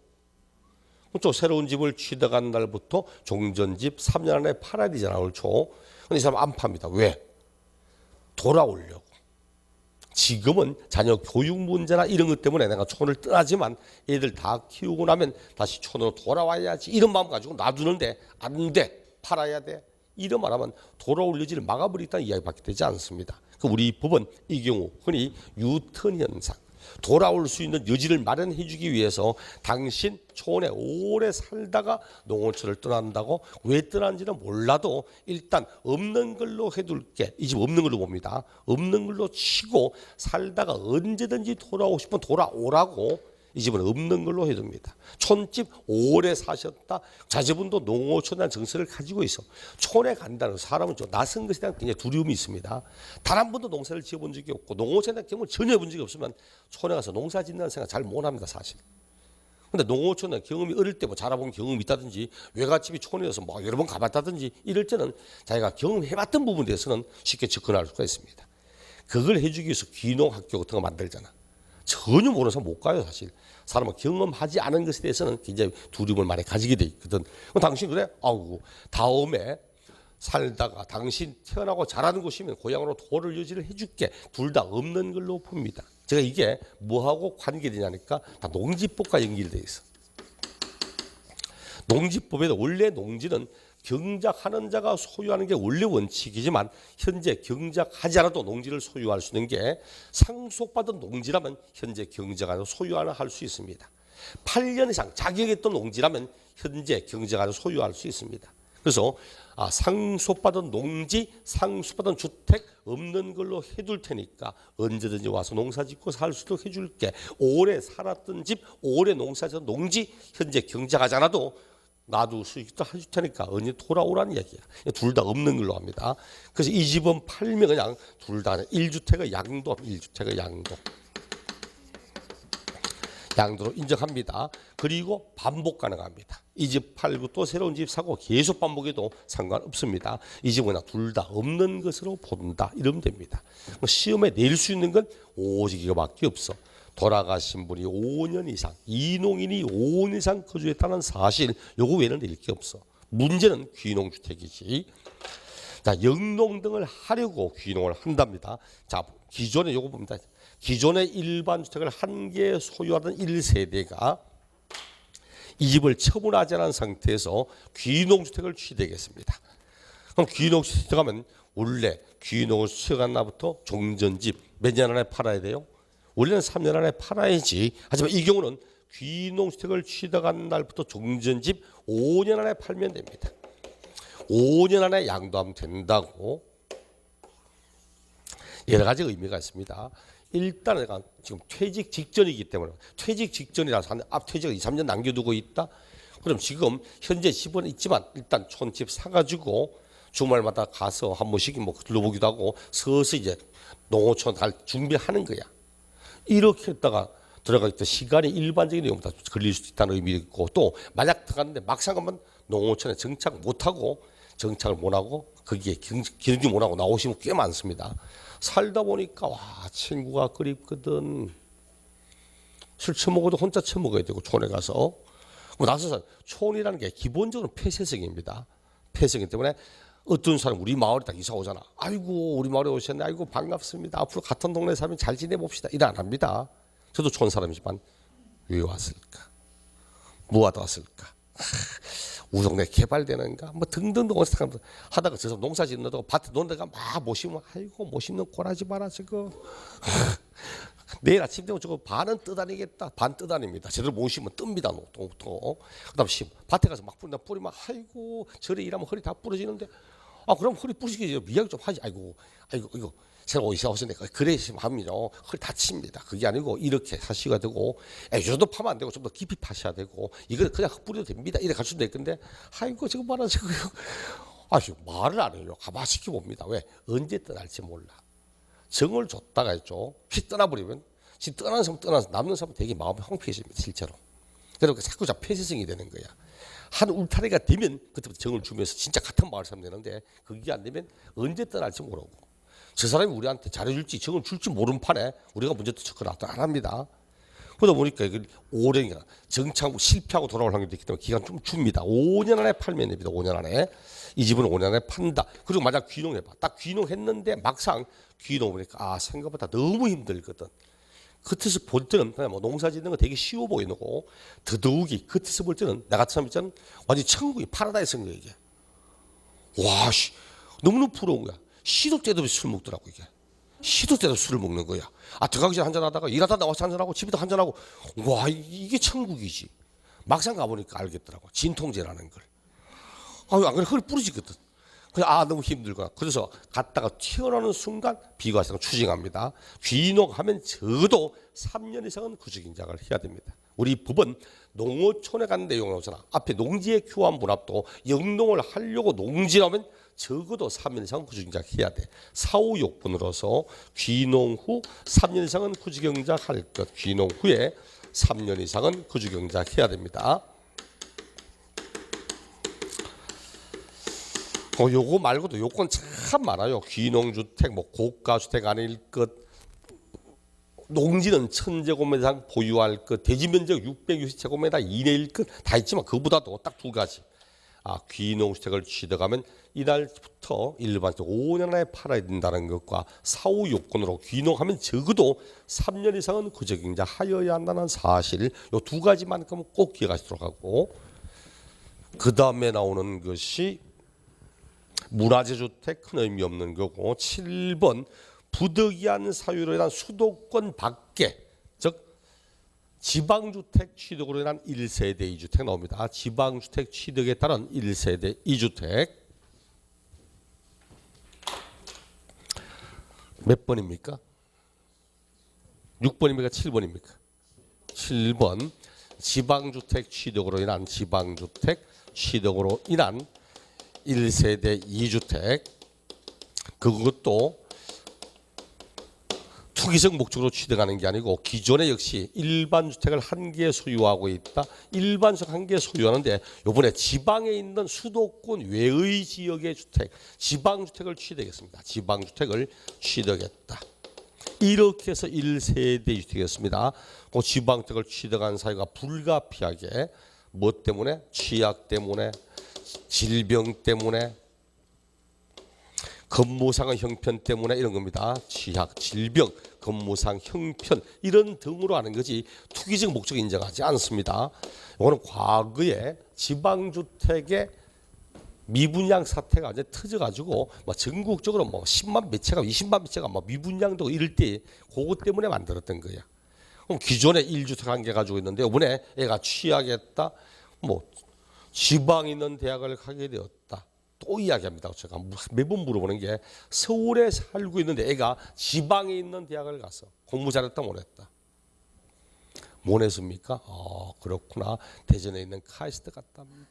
그렇죠. 새로운 집을 취득한 날부터 종전집 3년 안에 팔아야 되잖아요. 그렇죠. 근데 이 사람 안 팝니다. 왜? 돌아오려고. 지금은 자녀 교육 문제나 이런 것 때문에 내가 촌을 떠나지만 애들 다 키우고 나면 다시 촌으로 돌아와야지 이런 마음 가지고 놔두는데 안 돼. 팔아야 돼. 이런 말하면 돌아올 여지를 막아버리겠다는 이야기밖에 되지 않습니다. 우리 법은 이 경우 흔히 유턴 현상. 돌아올 수 있는 여지를 마련해 주기 위해서 당신 촌에 오래 살다가 농어촌을 떠난다고 왜 떠난지는 몰라도 일단 없는 걸로 해둘게. 이 집 없는 걸로 봅니다. 없는 걸로 치고 살다가 언제든지 돌아오고 싶으면 돌아오라고 이 집은 없는 걸로 해둡니다. 촌집 오래 사셨다. 자제분도 농어촌이라는 정서를 가지고 있어. 촌에 간다는 사람은 좀 낯선 것에 대한 굉장히 두려움이 있습니다. 단 한 번도 농사를 지어본 적이 없고 농어촌에 대한 경험을 전혀 해본 적이 없으면 촌에 가서 농사 짓는다는 생각 잘 못합니다. 사실. 근데 농어촌에 경험이 어릴 때 자라본 경험이 있다든지 외갓집이 촌이어서 여러 번 가봤다든지 이럴 때는 자기가 경험해봤던 부분에 대해서는 쉽게 접근할 수가 있습니다. 그걸 해주기 위해서 귀농학교 같은 거 만들잖아. 전혀 모르는 사람 못 가요. 사실 사람은 경험하지 않은 것에 대해서는 굉장히 두려움을 많이 가지게 돼 있거든. 그럼 당신 그래? 다음에 살다가 당신 태어나고 자라는 곳이면 고향으로 돌을 유지를 해줄게. 둘 다 없는 걸로 봅니다. 제가 이게 뭐하고 관계되냐니까 다 농지법과 연결되어 있어. 농지법에도 원래 농지는 경작하는 자가 소유하는 게 원래 원칙이지만 현재 경작하지 않아도 농지를 소유할 수 있는 게 상속받은 농지라면 현재 경작하는 소유하는 할 수 있습니다. 8년 이상 자격했던 농지라면 현재 경작하는 소유할 수 있습니다. 그래서 상속받은 농지, 상속받은 주택 없는 걸로 해둘 테니까 언제든지 와서 농사짓고 살 수 있도록 해줄게. 오래 살았던 집, 오래 농사짓던 농지 현재 경작하지 않아도 놔둘 수 있도록 해줄 테니까 언제 돌아오라는 얘기야. 둘 다 없는 걸로 합니다. 그래서 이 집은 팔면 그냥 둘 다 1주택의 양도, 1주택의 양도. 양도로 인정합니다. 그리고 반복 가능합니다. 이 집 팔고 또 새로운 집 사고 계속 반복해도 상관없습니다. 이 집은 그냥 둘 다 없는 것으로 본다. 이러면 됩니다. 시험에 낼 수 있는 건 오직 이거밖에 없어. 돌아가신 분이 5년 이상, 이농인이 5년 이상 거주했다는 사실, 요거 외에는 낼 게 없어. 문제는 귀농주택이지. 자, 영농 등을 하려고 귀농을 한답니다. 자, 기존에 요거 봅니다. 기존의 일반 주택을 한 개 소유하던 1세대가 이 집을 처분하지 않은 상태에서 귀농주택을 취득하겠습니다. 그럼 귀농주택 들어가면 원래 귀농을 취득한 날부터 종전집 몇 년 안에 팔아야 돼요? 원래는 3년 안에 팔아야지. 하지만 이 경우는 귀농주택을 취득한 날부터 종전집 5년 안에 팔면 됩니다. 5년 안에 양도하면 된다고. 여러 가지 의미가 있습니다. 일단 내가 지금 퇴직 직전이기 때문에 퇴직 직전이라서 퇴직을 2, 3년 남겨두고 있다. 그럼 지금 현재 집은 있지만 일단 촌집 사가지고 주말마다 가서 한 번씩 뭐 둘러보기도 하고 서서 이제 농어촌 갈 준비하는 거야. 이렇게 했다가 들어가 있다 시간이 일반적인 내용보다 걸릴 수도 있다는 의미가 있고 또 만약 들어갔는데 막상 가면 농어촌에 정착 못하고 정착을 못하고 거기에 기능지 못하고 나오시면 꽤 많습니다. 살다 보니까 와 친구가 그립거든. 술 처먹어도 혼자 처먹어야 되고 촌에 가서 나서서 촌이라는 게 기본적으로 폐쇄성입니다. 폐쇄이기 때문에 어떤 사람 우리 마을에 딱 이사 오잖아. 아이고 우리 마을에 오셨네. 아이고 반갑습니다. 앞으로 같은 동네 살면 잘 지내봅시다. 이래 안 합니다. 저도 촌 사람이지만 왜 왔을까? 뭐하다 왔을까? 우리 동네 개발되는가? 뭐 등등등 하다가 저 사람 농사 짓는다고 밭에 논다가 막 모시면 아이고 모시는 꼬라지 마라 저거. 내일 아침 되면 저거 반은 뜯어내겠다. 반 뜯어냅니다. 제대로 모시면 뜹니다. 또. 그다음 밭에 가서 막 뿌리면 아이고 저래 일하면 허리 다 부러지는데 그럼 허리 부러지기 미약 좀 하지. 아이고 이거 새로 이사 오셨는데 그래 하면요 허리 다칩니다. 그게 아니고 이렇게 사시가 되고 요도 파면 안 되고 좀 더 깊이 파셔야 되고 이걸 그냥 뿌려도 됩니다. 이래 가르쳐도 될 건데 아이고 저거 봐라 저거 말을 안 해요. 가만히 지켜봅니다. 왜? 언제 떠날지 몰라. 정을 줬다가 했죠. 휙 떠나버리면 지금 떠나는 사람 떠나서 남는 사람은 되게 마음이 황폐해집니다. 실제로. 그래서 자꾸 폐쇄성이 되는 거야. 한 울타리가 되면 그때부터 정을 주면서 진짜 같은 마을 사람 되는데 그게 안 되면 언제 떠날지 모르고 저 사람이 우리한테 잘해줄지 정을 줄지 모르는 판에 우리가 먼저 접근을 안 합니다. 그러다 보니까 이걸 오래 정착 실패하고 돌아올 확률이 있기 때문에 기간 좀 줍니다. 5년 안에 팔면 됩니다. 5년 안에. 이 집은 5년 안에 판다. 그리고 만약 귀농해봐. 딱 귀농했는데 막상 귀농 보니까 생각보다 너무 힘들거든. 겉에서 볼 때는 그냥 뭐 농사 짓는 거 되게 쉬워 보이는 거고 더더욱이 겉에서 볼 때는 나 같은 사람 있잖아. 완전 천국이 파라다이스인 거야 이게. 와 씨, 너무너무 부러운 거야. 시도 때도 술 먹더라고 이게. 시도 때도 술을 먹는 거야. 들어가기 전에 한잔하다가 일하다 나와서 한잔하고 집에도 한잔하고 와 이게 천국이지. 막상 가보니까 알겠더라고. 진통제라는 걸. 안 그래 허리 부러지거든. 그래서 너무 힘들구나. 그래서 갔다가 튀어나오는 순간 비과세가 추징합니다. 귀농하면 적어도 3년 이상은 구직인작을 해야 됩니다. 우리 법은 농어촌에 가는 내용이 나오잖아. 앞에 농지의 교환 분합도 영농을 하려고 농지라면 적어도 3년 이상은 구직인작 해야 돼. 사후 요건으로서 귀농 후 3년 이상은 구직인작 할 것. 귀농 후에 3년 이상은 구직인작 해야 됩니다. 요거 말고도 요건 참 많아요. 귀농주택, 고가주택 아닐 것, 농지는 1000제곱미터 이상 보유할 것, 대지면적 660제곱미터 이내일 것 다 있지만 그보다도 딱 두 가지. 귀농주택을 취득하면 이날부터 일반적으로 5년 안에 팔아야 된다는 것과 사후 요건으로 귀농하면 적어도 3년 이상은 구직인작 하여야 한다는 사실, 요 두 가지만큼은 꼭 기억하시도록 하고 그 다음에 나오는 것이 문화재 주택 큰 의미 없는 거고 7번 부득이한 사유로 인한 수도권 밖에 즉 지방주택 취득으로 인한 1세대 2주택 나옵니다. 지방주택 취득에 따른 1세대 2주택 몇 번입니까? 6번입니까? 7번입니까? 7번 지방주택 취득으로 인한 1세대 2주택 그것도 투기적 목적으로 취득하는 게 아니고 기존에 역시 일반 주택을 한 개 소유하고 있다. 일반 주택 한 개 소유하는데 이번에 지방에 있는 수도권 외의 지역의 주택, 지방주택을 취득했습니다. 지방주택을 취득했다. 이렇게 해서 1세대 주택이었습니다. 그 지방주택을 취득한 사유가 불가피하게 뭐 때문에? 취약 때문에, 질병 때문에, 근무상의 형편 때문에 이런 겁니다. 취약, 질병, 근무상 형편 이런 등으로 하는 거지 투기적 목적 인정하지 않습니다. 이거는 과거에 지방주택의 미분양 사태가 이제 터져가지고 뭐 전국적으로 뭐 10만 몇 채가 20만 몇 채가 뭐 미분양도 이럴 때 그것 때문에 만들었던 거야. 그럼 기존에 1주택 한 개 가지고 있는데 이번에 애가 취약했다. 뭐 지방에 있는 대학을 가게 되었다. 또 이야기합니다. 제가 매번 물어보는 게 서울에 살고 있는데 애가 지방에 있는 대학을 가서 공부 잘했다 못했다. 못했습니까? 그렇구나. 대전에 있는 카이스트 갔답니다.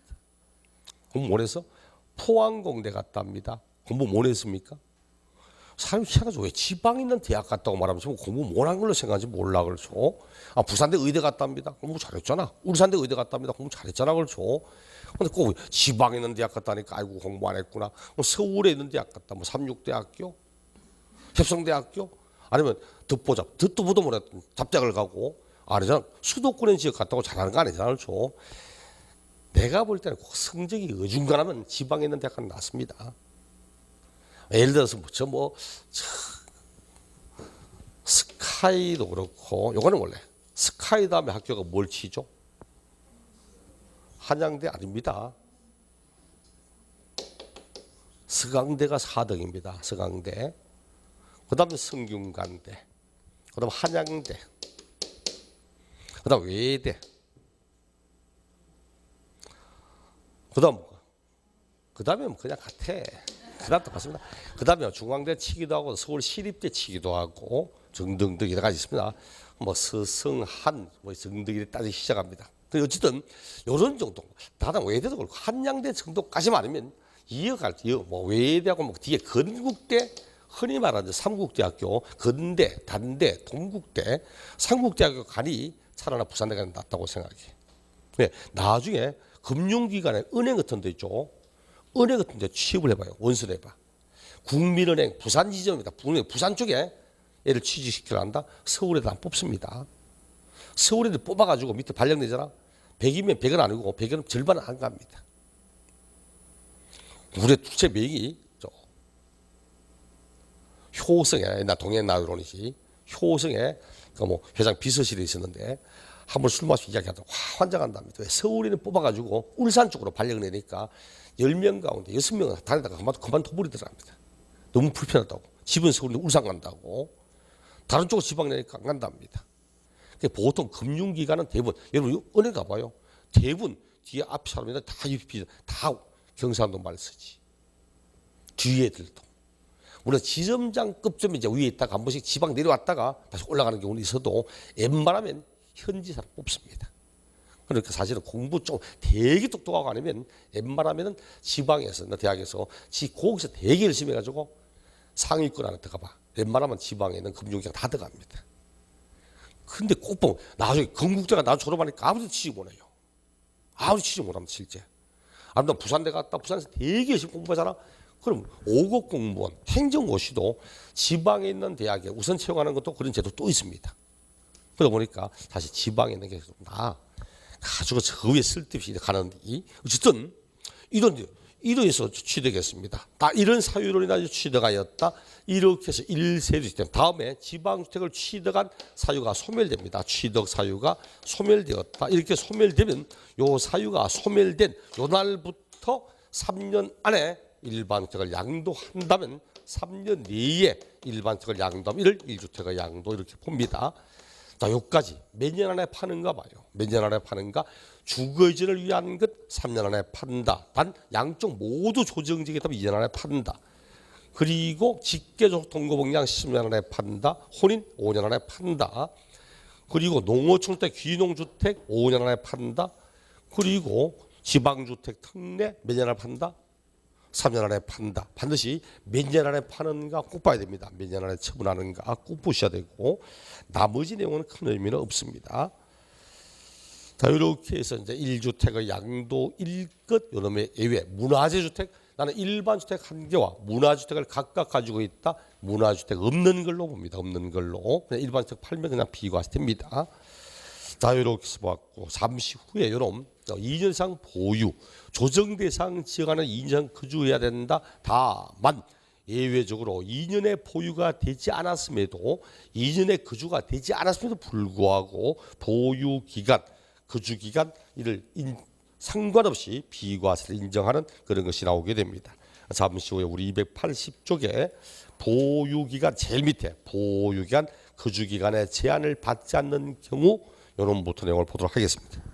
공부 못해서 포항공대 갔답니다. 공부 못했습니까? 사람이 희한하죠. 왜 지방에 있는 대학 갔다고 말하면서 공부 못한 걸로 생각하지 몰라 그렇죠. 부산대 의대 갔답니다. 공부 잘했잖아. 울산대 의대 갔답니다. 공부 잘했잖아 그렇죠. 근데 꼭 지방에 있는 대학 갔다니까 아이고 공부 안 했구나. 서울에 있는 대학 갔다. 뭐 삼육대학교, 협성대학교, 아니면 듣보잡, 듣도 보도 못했던 잡대학을 가고 아니잖아. 수도권의 지역 갔다고 잘하는 거 아니잖아 그렇죠. 내가 볼 때는 꼭 성적이 어중간하면 지방에 있는 대학은 낫습니다. 예를 들어서 스카이도 그렇고 요거는 원래 스카이 다음에 학교가 뭘 치죠? 한양대 아닙니다. 서강대가 4등입니다. 서강대. 그 다음에 성균관대. 그 다음 한양대. 그 다음 외대. 그 다음에 그냥 같아. 그 다음 똑같습니다. 그 다음에 중앙대 치기도 하고 서울 시립대 치기도 하고 등등등 여러 가지 있습니다. 뭐 서성한 뭐 등등이 따지기 시작합니다. 어쨌든 이런 정도, 다른 외대도 그렇고 한양대 정도까지만 아니면 뭐 외대하고 뭐 뒤에 건국대, 흔히 말하는 삼국대학교, 건대, 단대, 동국대, 삼국대학교 간이 차라리 부산대가 낫다고 생각해. 네, 나중에 금융기관에 은행 같은 데 있죠. 은행 같은 데 취업을 해봐요. 원서를 해봐. 국민은행 부산 지점입니다. 부산 쪽에 얘를 취직시키려 한다. 서울에도 안 뽑습니다. 서울에도 뽑아가지고 밑에 발령내잖아. 100이면 100은 아니고 100은 절반은 안 갑니다. 우리 주체 명이 효성에 옛날 동해나드론이지 효성에 뭐 회장 비서실에 있었는데 한 번 술 마시고 이야기하다가 환장한답니다. 왜 서울에는 뽑아가지고 울산 쪽으로 발령내니까 10명 가운데 6명은 다니다가 그만둬버리더랍니다. 너무 불편하다고. 집은 서울인데 울산 간다고. 다른 쪽으로 지방 내니까 안 간답니다. 보통 금융기관은 대부분 여러분 은행 가봐요. 대부분 뒤에 앞 사람들 다 경상도 말 쓰지. 뒤에 애들도. 물론 지점장급 좀 이제 위에 있다가 한 번씩 지방 내려왔다가 다시 올라가는 경우는 있어도 웬만하면 현지 사람 뽑습니다. 그러니까 사실은 공부 좀 되게 똑똑하고 아니면 웬만하면 지방에서 대학에서 거기서 되게 열심히 해가지고 상위권 안에 들어가봐. 웬만하면 지방에 있는 금융기관 다 들어갑니다. 근데 꼭 보면 나중에 건국대가 나중에 졸업하니까 아무도 취직 못해요. 아무도 취직 못합니다 실제. 아무튼 부산대 갔다 부산에서 되게 열심히 공부하잖아. 그럼 5급 공무원 행정고시도 지방에 있는 대학에 우선 채용하는 것도 그런 제도 또 있습니다. 그러다 보니까 사실 지방에 있는 게 좀 나아. 가지고 저 위에 쓸데없이 가는데 어쨌든 이런 이로해서 취득했습니다. 이런 사유로 인하여 취득하였다. 이렇게 해서 1세대 시스템. 다음에 지방주택을 취득한 사유가 소멸됩니다. 취득 사유가 소멸되었다. 이렇게 소멸되면 요 사유가 소멸된 요 날부터 3년 안에 일반주택을 양도한다면 3년 내에 일반주택을 양도하면 이를 1주택의 양도 이렇게 봅니다. 자, 여기까지 몇 년 안에 파는가 봐요. 몇 년 안에 파는가? 주거이전을 위한 것 3년 안에 판다. 단 양쪽 모두 조정지겠다면 2년 안에 판다. 그리고 직계조속 동거복량 10년 안에 판다. 혼인 5년 안에 판다. 그리고 농어촌주택, 귀농주택 5년 안에 판다. 그리고 지방주택 특례 몇 년 안에 판다? 3년 안에 판다. 반드시 몇 년 안에 파는가 꼭 봐야 됩니다. 몇 년 안에 처분하는가 꼭 보셔야 되고 나머지 내용은 큰 의미는 없습니다. 자, 이렇게 해서 이제 1주택의 양도 1것 요놈의 예외 문화재 주택 나는 일반 주택 한 개와 문화주택을 각각 가지고 있다. 문화주택 없는 걸로 봅니다. 없는 걸로 그냥 일반 주택 팔면 그냥 비과세됩니다. 자, 이렇게 해서 보았고 잠시 후에 요놈 2년 이상 보유 조정 대상 지역안에 2년 거주해야 된다. 다만 예외적으로 2년의 보유가 되지 않았음에도 2년의 거주가 되지 않았음에도 불구하고 보유 기간 거주 기간 이를 상관없이 비과세를 인정하는 그런 것이 나오게 됩니다. 잠시 후에 우리 280쪽에 보유기간 제일 밑에 보유기간 거주기간에 제한을 받지 않는 경우 이런부터 내용을 보도록 하겠습니다.